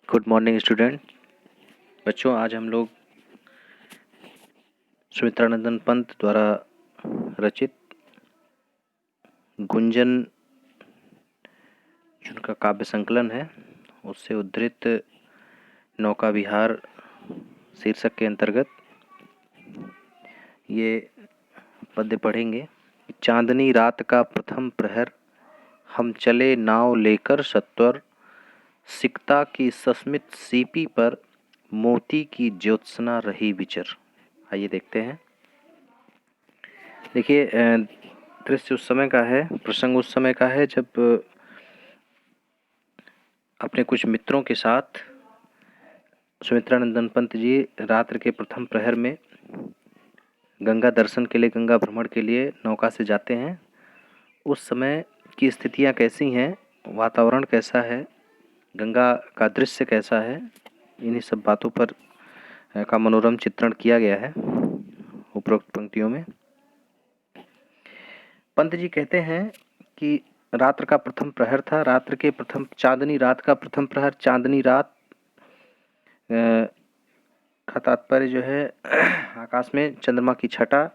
Good morning student. बच्चों, आज हम लोग सुमित्रानंदन पंत द्वारा रचित गुंजन जिनका काव्य संकलन है उससे उद्धृत नौका विहार शीर्षक के अंतर्गत ये पद्य पढ़ेंगे। चांदनी रात का प्रथम प्रहर, हम चले नाव लेकर सत्वर, सिकता की सस्मित सीपी पर मोती की ज्योत्सना रही विचर। आइए देखते हैं। देखिए, दृश्य उस समय का है, प्रसंग उस समय का है जब अपने कुछ मित्रों के साथ सुमित्रानंदन पंत जी रात्र के प्रथम प्रहर में गंगा दर्शन के लिए, गंगा भ्रमण के लिए नौका से जाते हैं। उस समय की स्थितियां कैसी हैं, वातावरण कैसा है, गंगा का दृश्य कैसा है, इन्हीं सब बातों पर का मनोरम चित्रण किया गया है उपरोक्त पंक्तियों में। पंत जी कहते हैं कि रात्र का प्रथम प्रहर था। रात्र के प्रथम चांदनी रात का प्रथम प्रहर, चांदनी रात का तात्पर्य जो है आकाश में चंद्रमा की छटा,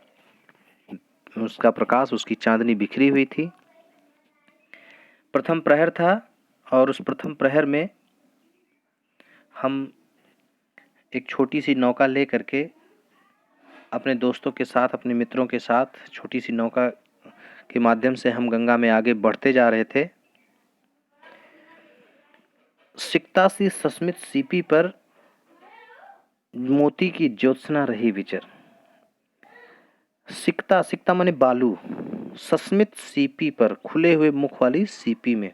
उसका प्रकाश, उसकी चांदनी बिखरी हुई थी। प्रथम प्रहर था और उस प्रथम प्रहर में हम एक छोटी सी नौका ले करके अपने दोस्तों के साथ, अपने मित्रों के साथ छोटी सी नौका के माध्यम से हम गंगा में आगे बढ़ते जा रहे थे। सिकता सी सस्मित सीपी पर मोती की ज्योत्सना रही विचर। सिकता, सिकता माने बालू, सस्मित सीपी पर, खुले हुए मुख वाली सीपी में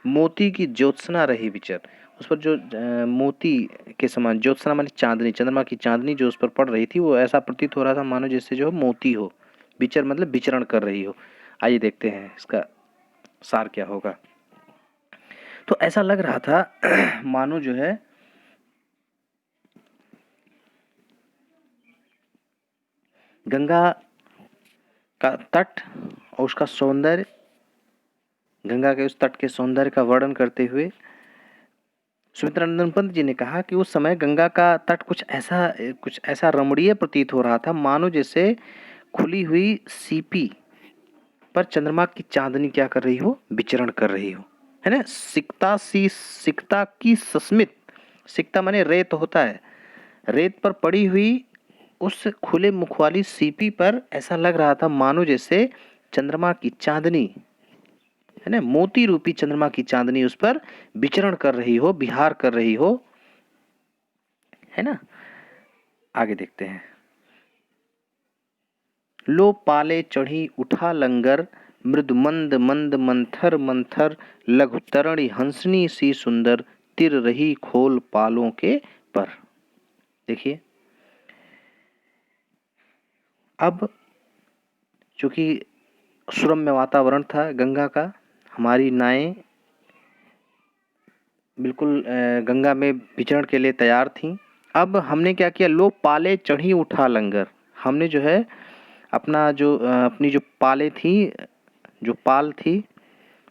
मोती की ज्योत्सना रही विचर। उस पर जो मोती के समान, ज्योत्सना माने चांदनी, चंद्रमा की चांदनी जो उस पर पड़ रही थी वो ऐसा प्रतीत हो रहा था मानो जैसे जो मोती हो। विचर मतलब विचरण कर रही हो। आइए देखते हैं इसका सार क्या होगा। तो ऐसा लग रहा था मानो जो है गंगा का तट और उसका सौंदर्य, गंगा के उस तट के सौंदर्य का वर्णन करते हुए सुमित्रानंदन पंत जी ने कहा कि उस समय गंगा का तट कुछ ऐसा रमणीय प्रतीत हो रहा था मानो जैसे खुली हुई सीपी पर चंद्रमा की चांदनी क्या कर रही हो, विचरण कर रही हो, है ना। सिकता की सस्मित, सिकता माने रेत होता है, रेत पर पड़ी हुई उस खुले मुख वाली सीपी पर ऐसा लग रहा था मानो जैसे चंद्रमा की चांदनी, है ना, मोती रूपी चंद्रमा की चांदनी उस पर विचरण कर रही हो, विहार कर रही हो, है ना। आगे देखते हैं। लो पाले चढ़ी उठा लंगर, मृदु मंद मंद मंथर मंथर, लघु तरणी हंसनी सी सुंदर, तिर रही खोल पालों के पर। देखिए, अब चूंकि सुरम्य वातावरण था गंगा का, हमारी नाएं बिल्कुल गंगा में विचरण के लिए तैयार थीं। अब हमने क्या किया, लो पाले चढ़ी उठा लंगर, हमने जो है अपना जो अपनी जो पाले थी, जो पाल थी,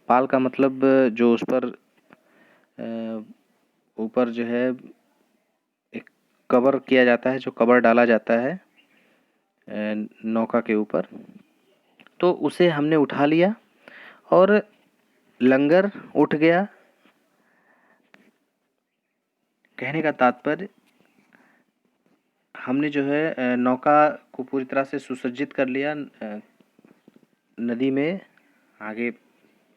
पाल का मतलब जो उस पर ऊपर जो है एक कवर किया जाता है, जो कवर डाला जाता है नौका के ऊपर, तो उसे हमने उठा लिया और लंगर उठ गया। कहने का तात्पर्य, हमने जो है नौका को पूरी तरह से सुसज्जित कर लिया नदी में आगे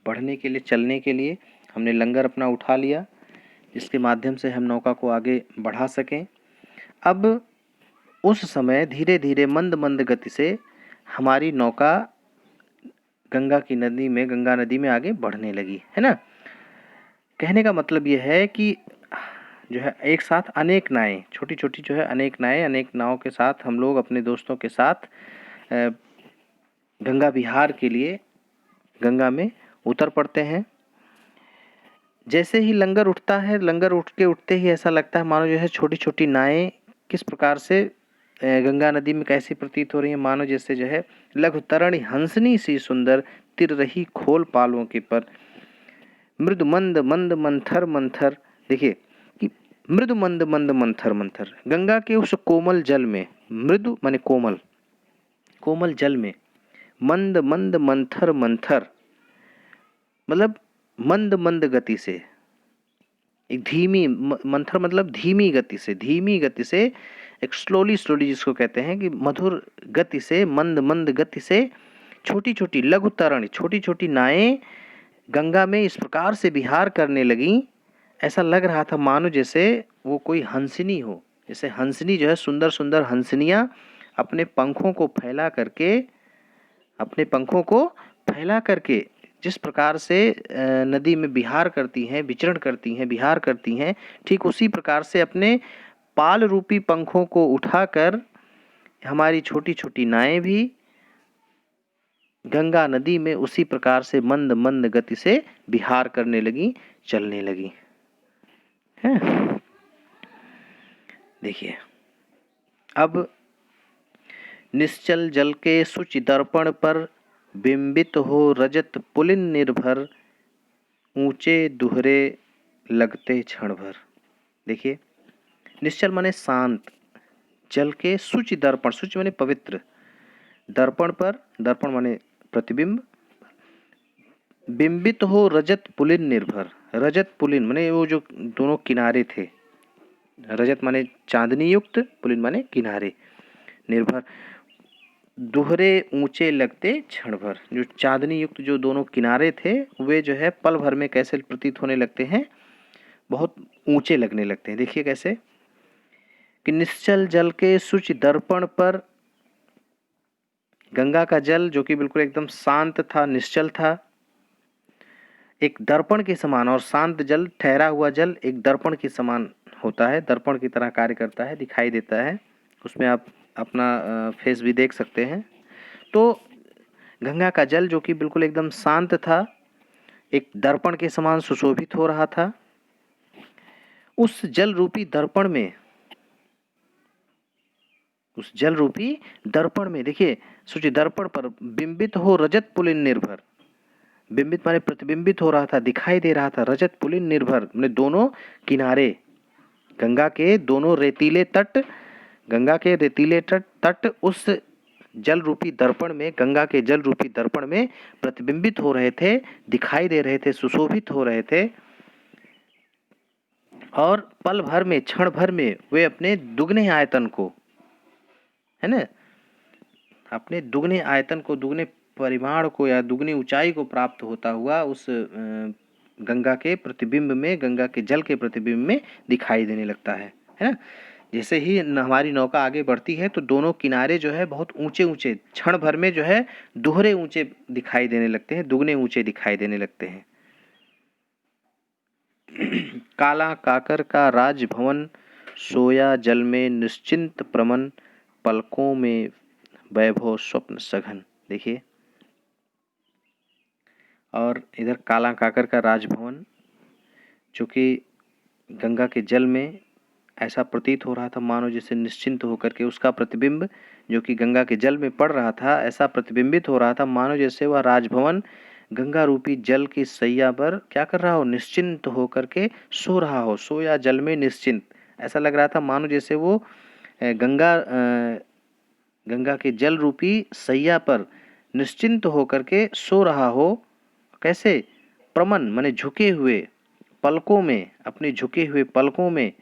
बढ़ने के लिए, चलने के लिए हमने लंगर अपना उठा लिया जिसके माध्यम से हम नौका को आगे बढ़ा सकें। अब उस समय धीरे धीरे मंद मंद गति से हमारी नौका गंगा नदी में आगे बढ़ने लगी, है ना। कहने का मतलब यह है कि जो है एक साथ अनेक नाएं, छोटी छोटी जो है अनेक नाएं, अनेक नावों के साथ हम लोग अपने दोस्तों के साथ गंगा विहार के लिए गंगा में उतर पड़ते हैं। जैसे ही लंगर उठता है, लंगर उठते ही ऐसा लगता है मानो जो है छोटी छोटी नाएं किस प्रकार से गंगा नदी में कैसी प्रतीत हो रही है, मानो जैसे जो है लघु तरणी हंसनी सी सुंदर, तिर रही खोल पालों के पर, मृदु मंद मंद मंथर मंथर। देखिए कि मृदु मंद मंद मंथर मंथर, गंगा के उस कोमल जल में, मृदु माने कोमल, कोमल जल में, मंद मंद मंथर मंथर मतलब मंद मंद गति से, एक धीमी, मंथर मतलब धीमी गति से, धीमी गति से, एक स्लोली स्लोली जिसको कहते हैं कि मधुर गति से, मंद मंद गति से छोटी छोटी लघु तरण, छोटी छोटी नाएं गंगा में इस प्रकार से विहार करने लगी, ऐसा लग रहा था मानो जैसे वो कोई हंसनी हो। जैसे हंसनी जो है, सुंदर सुंदर हंसनियां अपने पंखों को फैला करके, अपने पंखों को फैला करके जिस प्रकार से नदी में विहार करती हैं, विचरण करती हैं, विहार करती हैं, ठीक उसी प्रकार से अपने पाल रूपी पंखों को उठाकर हमारी छोटी छोटी नाएं भी गंगा नदी में उसी प्रकार से मंद मंद गति से विहार करने लगी, चलने लगी है। देखिए, अब निश्चल जल के शुचि दर्पण पर बिंबित हो रजत पुलिन निर्भर, ऊंचे दुहरे लगते क्षण भर। देखिए, निश्चल माने शांत, जल के शुचि दर्पण, शुचि माने पवित्र, दर्पण पर, दर्पण माने प्रतिबिंब, बिंबित हो रजत पुलिन निर्भर, रजत पुलिन माने वो जो दोनों किनारे थे, रजत माने चांदनी युक्त, पुलिन माने किनारे, निर्भर दोहरे ऊंचे लगते क्षण भर, जो चांदनी युक्त जो दोनों किनारे थे वे जो है पल भर में कैसे प्रतीत होने लगते हैं, बहुत ऊंचे लगने लगते हैं। देखिए कैसे कि निश्चल जल के शुचि दर्पण पर, गंगा का जल जो कि बिल्कुल एकदम शांत था, निश्चल था, एक दर्पण के समान, और शांत जल, ठहरा हुआ जल एक दर्पण के समान होता है, दर्पण की तरह कार्य करता है, दिखाई देता है, उसमें आप अपना फेस भी देख सकते हैं। तो गंगा का जल जो कि बिल्कुल एकदम शांत था, एक दर्पण के समान सुशोभित हो रहा था, उस जल रूपी दर्पण में, उस जल रूपी दर्पण में देखिए, सूची दर्पण पर बिंबित हो रजत पुलिन निर्भर, बिंबित माने प्रतिबिंबित हो रहा था, दिखाई दे रहा था, रजत पुलिन निर्भर माने दोनों किनारे, गंगा के दोनों रेतीले तट, गंगा के रेतीले तट उस जल रूपी दर्पण में, गंगा के जल रूपी दर्पण में प्रतिबिंबित हो रहे थे, दिखाई दे रहे थे, सुशोभित हो रहे थे, और पल भर में, क्षण भर में वे अपने दुगने आयतन को, है ना, अपने दुगने आयतन को, दुगने परिमाण को या दुगनी ऊंचाई को प्राप्त होता हुआ उस गंगा के प्रतिबिंब में, गंगा के जल के प्रतिबिंब में दिखाई देने लगता है ना। जैसे ही हमारी नौका आगे बढ़ती है तो दोनों किनारे जो है बहुत ऊंचे ऊंचे, क्षण भर में जो है दोहरे ऊंचे दिखाई देने लगते हैं, दुगने ऊंचे दिखाई देने लगते हैं। काला काकर का राजभवन, सोया जल में निश्चिंत प्रमन, पलकों में वैभव स्वप्न सघन। देखिए, और इधर काला काकर का राजभवन जो कि गंगा के जल में ऐसा प्रतीत हो रहा था मानो जैसे निश्चिंत होकर के, उसका प्रतिबिंब जो कि गंगा के जल में पड़ रहा था ऐसा प्रतिबिंबित हो रहा था मानो जैसे वह राजभवन गंगा रूपी जल की सैया पर क्या कर रहा हो, निश्चिंत होकर के सो रहा हो, सोया जल में निश्चिंत, ऐसा लग रहा था मानो जैसे वो गंगा के जल रूपी सैया पर निश्चिंत होकर के सो रहा हो। कैसे, प्रमन माने झुके हुए, पलकों में, अपने झुके हुए पलकों में,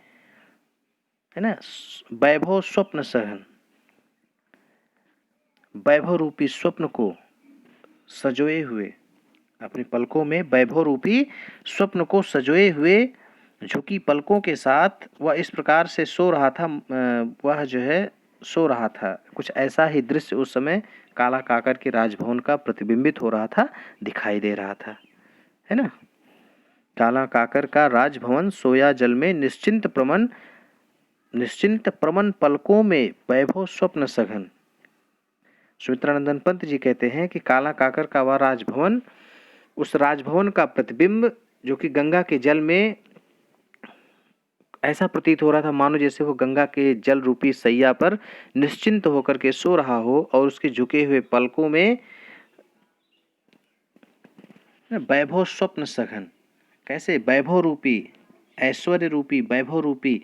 है ना, वैभव स्वप्न सहन, वैभव रूपी स्वप्न को सजोए हुए, अपनी पलकों में वैभव रूपी स्वप्न को सजोए हुए झुकी पलकों के साथ वह इस प्रकार से सो रहा था, वह जो है सो रहा था। कुछ ऐसा ही दृश्य उस समय काला काकर के राजभवन का प्रतिबिंबित हो रहा था, दिखाई दे रहा था, है ना। काला काकर का राजभवन, सोया जल में निश्चिंत प्रमन पलकों में वैभव स्वप्न सघन। सुमित्रानंदन पंत जी कहते हैं कि काला काकर का वह राजभवन, उस राजभवन का प्रतिबिंब जो कि गंगा के जल में ऐसा प्रतीत हो रहा था मानो जैसे वो गंगा के जल रूपी सैया पर निश्चिंत होकर के सो रहा हो, और उसके झुके हुए पलकों में वैभव स्वप्न सघन, कैसे वैभव रूपी ऐश्वर्य रूपी, वैभव रूपी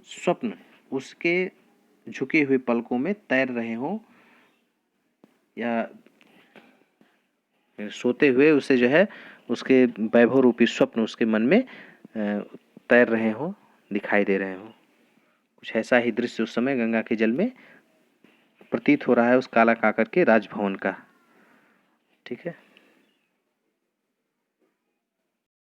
स्वप्न उसके झुके हुए पलकों में तैर रहे हों, या सोते हुए उसे जो है उसके वैभव रूपी स्वप्न उसके मन में तैर रहे हों, दिखाई दे रहे हों। कुछ ऐसा ही दृश्य उस समय गंगा के जल में प्रतीत हो रहा है उस काला काकर के राजभवन का। ठीक है।